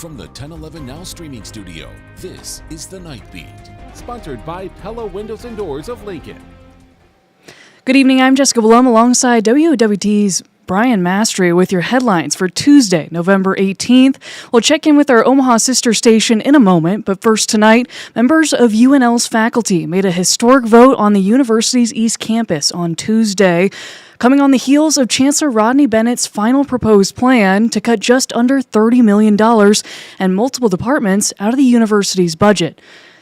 From the 1011 Now streaming studio, this is The Night Beat. Sponsored by Pella Windows and Doors of Lincoln. Good evening, I'm Jessica Blum alongside WWT's Brian Mastery with your headlines for Tuesday, November 18th. We'll check in with our Omaha sister station in a moment, but first tonight, members of UNL's faculty made a historic vote on the university's East Campus on Tuesday, coming on the heels of Chancellor Rodney Bennett's final proposed plan to cut just under $30 million and multiple departments out of the university's budget.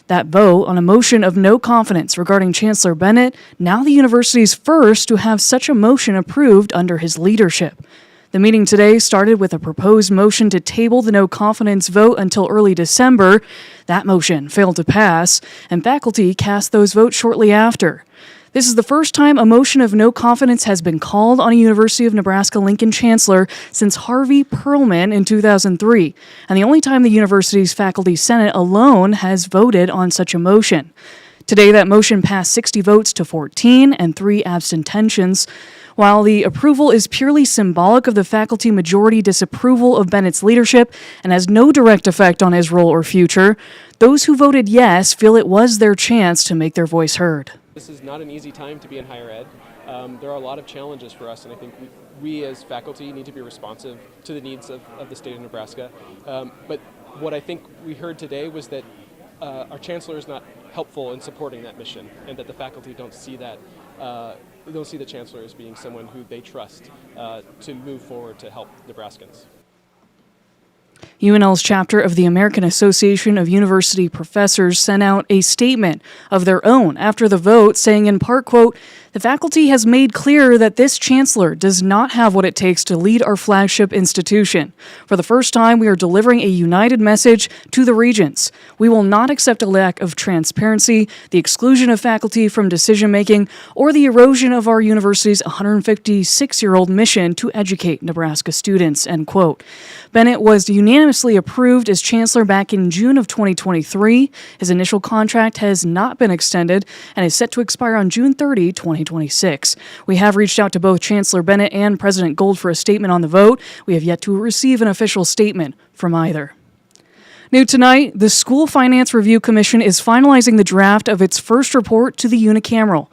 That vote on a motion of no confidence regarding Chancellor Bennett, now the university's first to have such a motion approved under his leadership. The meeting today started with a proposed motion to table the no confidence vote until early December. That motion failed to pass, and faculty cast those votes shortly after. This is the first time a motion of no confidence has been called on a University of Nebraska-Lincoln chancellor since Harvey Perlman in 2003, and the only time the university's faculty senate alone has voted on such a motion. Today, that motion passed 60 votes to 14 and 3 abstentions. While the approval is purely symbolic of the faculty majority disapproval of Bennett's leadership and has no direct effect on his role or future, those who voted yes feel it was their chance to make their voice heard. This is not an easy time to be in higher ed. There are a lot of challenges for us, and I think we as faculty need to be responsive to the needs of the state of Nebraska. But what I think we heard today was that our chancellor is not helpful in supporting that mission, and that the faculty don't see that. They don't see the chancellor as being someone who they trust to move forward to help Nebraskans. UNL's chapter of the American Association of University Professors sent out a statement of their own after the vote, saying in part, quote, "The faculty has made clear that this chancellor does not have what it takes to lead our flagship institution. For the first time, we are delivering a united message to the regents. We will not accept a lack of transparency, the exclusion of faculty from decision-making, or the erosion of our university's 156-year-old mission to educate Nebraska students," end quote. Bennett was unanimously approved as chancellor back in June of 2023. His initial contract has not been extended and is set to expire on June 30, 2026. We have reached out to both Chancellor Bennett and President Gold for a statement on the vote. We have yet to receive an official statement from either. New tonight, the School Finance Review Commission is finalizing the draft of its first report to the unicameral.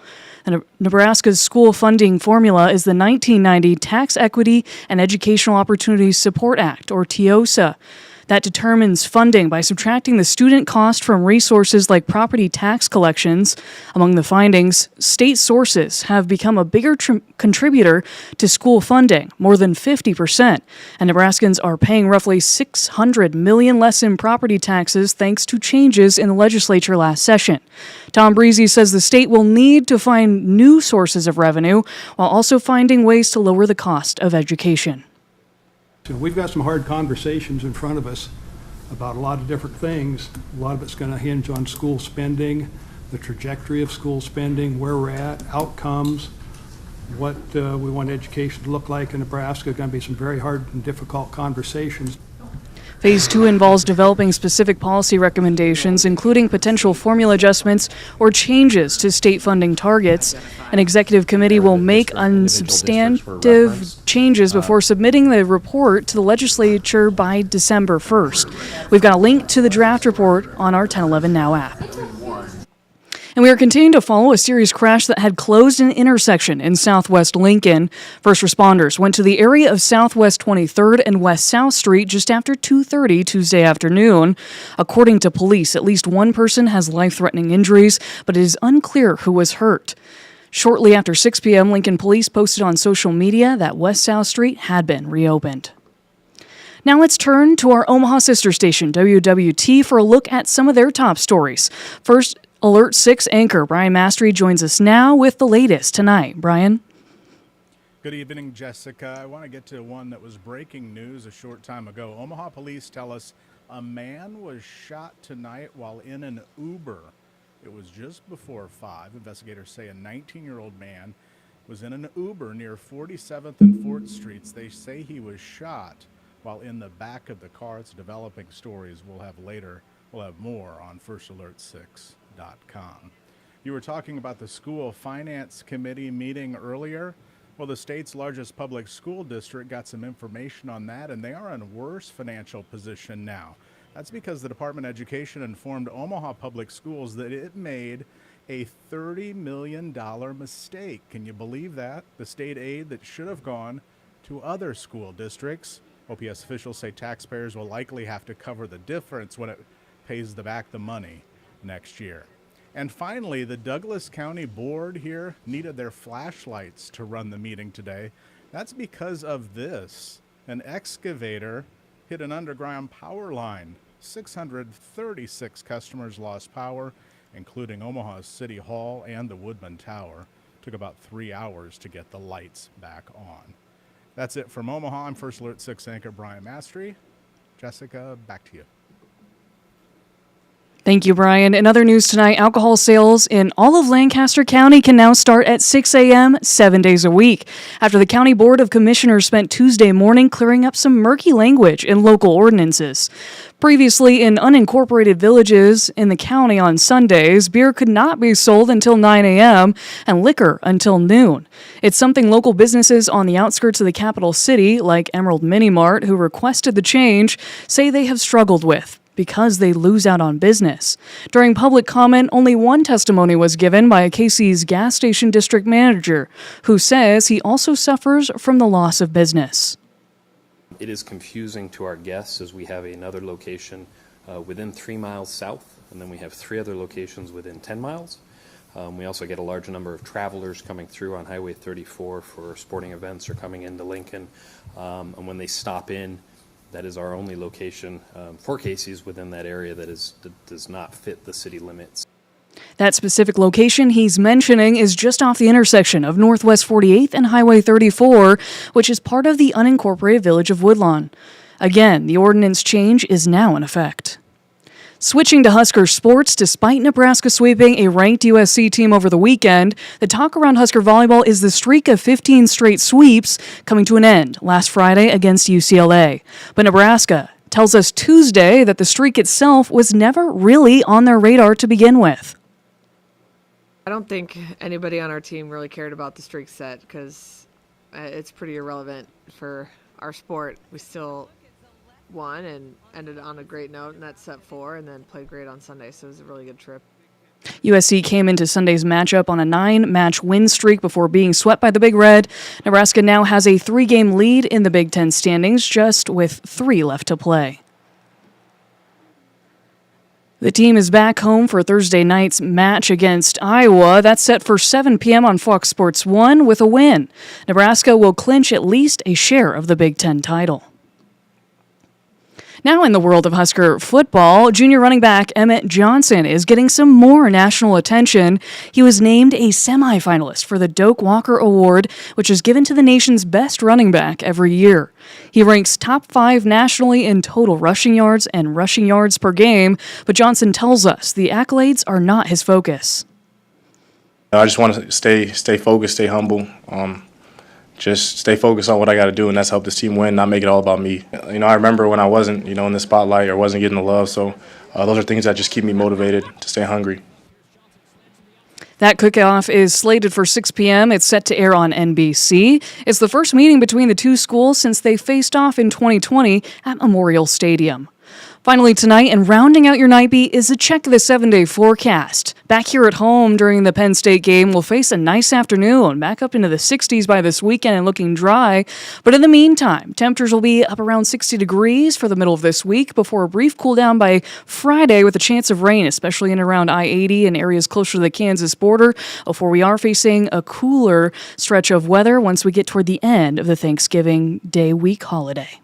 Nebraska's school funding formula is the 1990 Tax Equity and Educational Opportunities Support Act, or TEOSA. That determines funding by subtracting the student cost from resources like property tax collections. Among the findings, state sources have become a bigger contributor to school funding, more than 50%, and Nebraskans are paying roughly $600 million less in property taxes thanks to changes in the legislature last session. Tom Breezy says the state will need to find new sources of revenue while also finding ways to lower the cost of education. So we've got some hard conversations in front of us about a lot of different things. A lot of it's going to hinge on school spending, the trajectory of school spending, where we're at, outcomes, what we want education to look like in Nebraska. Going to be some very hard and difficult conversations. Phase 2 involves developing specific policy recommendations, including potential formula adjustments or changes to state funding targets. An executive committee will make unsubstantive changes before submitting the report to the legislature by December 1st. We've got a link to the draft report on our 1011 Now app. And we are continuing to follow a serious crash that had closed an intersection in southwest Lincoln. First responders went to the area of Southwest 23rd and West South Street just after 2:30 Tuesday afternoon. According to police, at least one person has life-threatening injuries, but it is unclear who was hurt. Shortly after 6 p.m., Lincoln police posted on social media that West South Street had been reopened. Now let's turn to our Omaha sister station, WWT, for a look at some of their top stories. First, Alert 6 anchor Brian Mastery joins us now with the latest tonight. Brian? Good evening, Jessica. I want to get to one that was breaking news a short time ago. Omaha police tell us a man was shot tonight while in an Uber. It was just before 5. Investigators say a 19-year-old man was in an Uber near 47th and 4th Streets. They say he was shot while in the back of the car. It's developing stories we'll have later. We'll have more on firstalert6.com. You were talking about the school finance committee meeting earlier. Well, the state's largest public school district got some information on that, and they are in worse financial position now. That's because the Department of Education informed Omaha Public Schools that it made a $30 million mistake. Can you believe that? The state aid that should have gone to other school districts. OPS officials say taxpayers will likely have to cover the difference when it pays back the money next year. And finally, the Douglas County Board here needed their flashlights to run the meeting today. That's because of this. An excavator hit an underground power line. 636 customers lost power, including Omaha's City Hall and the Woodman Tower. Took about 3 hours to get the lights back on. That's it from Omaha. I'm First Alert 6 anchor Brian Mastry. Jessica, back to you. Thank you, Brian. In other news tonight, alcohol sales in all of Lancaster County can now start at 6 a.m. 7 days a week, after the County Board of Commissioners spent Tuesday morning clearing up some murky language in local ordinances. Previously, in unincorporated villages in the county on Sundays, beer could not be sold until 9 a.m. and liquor until noon. It's something local businesses on the outskirts of the capital city, like Emerald Mini Mart, who requested the change, say they have struggled with, because they lose out on business. During public comment, only one testimony was given by a Casey's gas station district manager, who says he also suffers from the loss of business. It is confusing to our guests, as we have another location within 3 miles south, and then we have 3 other locations within 10 miles. We also get a large number of travelers coming through on Highway 34 for sporting events or coming into Lincoln. And when they stop in, that is our only location for Casey's within that area that does not fit the city limits. That specific location he's mentioning is just off the intersection of Northwest 48th and Highway 34, which is part of the unincorporated village of Woodlawn. Again, the ordinance change is now in effect. Switching to Husker sports, despite Nebraska sweeping a ranked USC team over the weekend, the talk around Husker volleyball is the streak of 15 straight sweeps coming to an end last Friday against UCLA. But Nebraska tells us Tuesday that the streak itself was never really on their radar to begin with. I don't think anybody on our team really cared about the streak set because it's pretty irrelevant for our sport. We still won and ended on a great note in that set 4 and then played great on Sunday, so it was a really good trip. USC came into Sunday's matchup on a 9-match win streak before being swept by the Big Red. Nebraska now has a 3-game lead in the Big Ten standings, just with 3 left to play. The team is back home for Thursday night's match against Iowa. That's set for 7 p.m. on Fox Sports 1 with a win. Nebraska will clinch at least a share of the Big Ten title. Now in the world of Husker football, junior running back Emmett Johnson is getting some more national attention. He was named a semifinalist for the Doak Walker Award, which is given to the nation's best running back every year. He ranks top 5 nationally in total rushing yards and rushing yards per game, but Johnson tells us the accolades are not his focus. I just want to stay focused, stay humble. Just stay focused on what I got to do, and that's help this team win, not make it all about me. I remember when I wasn't, in the spotlight or wasn't getting the love, so those are things that just keep me motivated to stay hungry. That kickoff is slated for 6 p.m. It's set to air on NBC. It's the first meeting between the two schools since they faced off in 2020 at Memorial Stadium. Finally tonight, and rounding out your night beat, is a check of the 7-day forecast. Back here at home during the Penn State game, we'll face a nice afternoon, back up into the 60s by this weekend and looking dry. But in the meantime, temperatures will be up around 60 degrees for the middle of this week before a brief cool down by Friday with a chance of rain, especially in and around I-80 and areas closer to the Kansas border, before we are facing a cooler stretch of weather once we get toward the end of the Thanksgiving Day week holiday.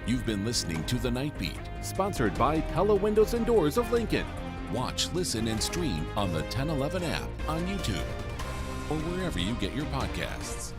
You've been listening to The Night Beat. Sponsored by Pella Windows and Doors of Lincoln. Watch, listen, and stream on the 1011 app on YouTube or wherever you get your podcasts.